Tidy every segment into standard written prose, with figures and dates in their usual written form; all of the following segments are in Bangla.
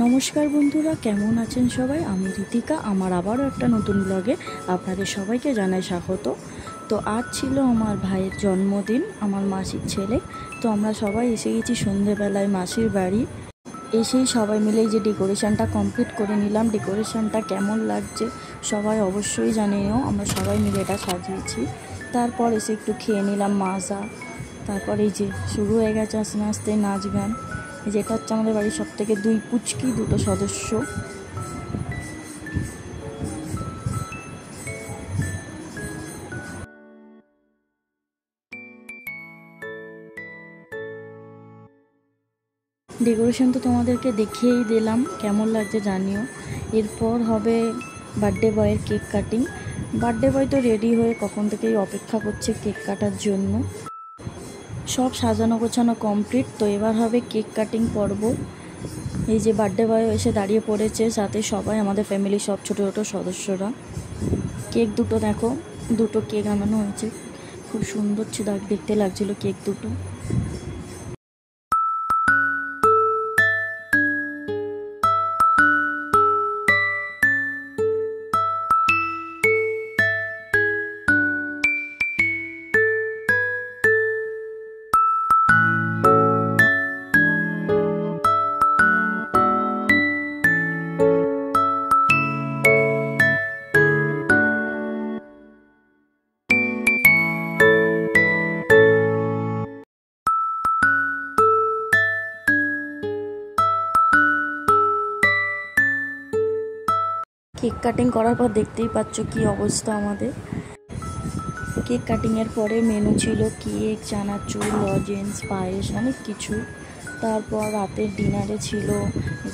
নমস্কার বন্ধুরা, কেমন আছেন সবাই? আমি ঋতিকা। আমার আবারও একটা নতুন ব্লগে আপনাদের সবাইকে জানাই স্বাগত। তো আজ ছিল আমার ভাইয়ের জন্মদিন, আমার মাসির ছেলে। তো আমরা সবাই এসে গেছি সন্ধেবেলায় মাসির বাড়ি। এসেই সবাই মিলে যে ডেকোরেশনটা কমপ্লিট করে নিলাম। ডেকোরেশনটা কেমন লাগছে সবাই অবশ্যই জানিও। আমরা সবাই মিলে এটা সাজিয়েছি। তারপর এসে একটু খেয়ে নিলাম মাজা। তারপর এই যে শুরু হয়ে গেছে আস্তে আস্তে নাচ গান। যেটা হচ্ছে আমাদের বাড়ির সব থেকে দুই পুচকি দুটো সদস্য। ডেকোরেশন তো তোমাদেরকে দেখিয়েই দিলাম, কেমন লাগছে জানিও। এরপর হবে বার্থডে বয়ের কেক কাটিং। বার্থডে বয় তো রেডি হয়ে কখন থেকেই অপেক্ষা করছে কেক কাটার জন্য। সব সাজানো গোছানো কমপ্লিট। তো এবার হবে কেক কাটিং পর্ব। এই যে বার্থডে বয় এসে দাঁড়িয়ে পড়েছে, সাথে সবাই আমাদের ফ্যামিলির সব ছোটো ছোটো সদস্যরা। কেক দুটো দেখো, দুটো কেক আনানো হয়েছে, খুব সুন্দর দেখতে লাগছিল কেক দুটো। কেক কাটিং করার পর দেখতেই পাচ্ছ কি অবস্থা আমাদের। কেক কাটিংয়ের পরে মেনু ছিল কেক, চানাচুর, লজেন্স, পায়েস, অনেক কিছু। তারপর রাতের ডিনারে ছিল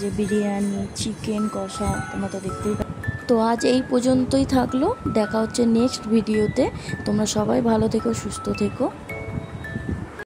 যে বিরিয়ানি, চিকেন কষা, তোমরা তো দেখতেই পাচ্ছ। তো আজ এই পর্যন্তই থাকলো, দেখা হচ্ছে নেক্সট ভিডিওতে। তোমরা সবাই ভালো থেকো, সুস্থ থেকো।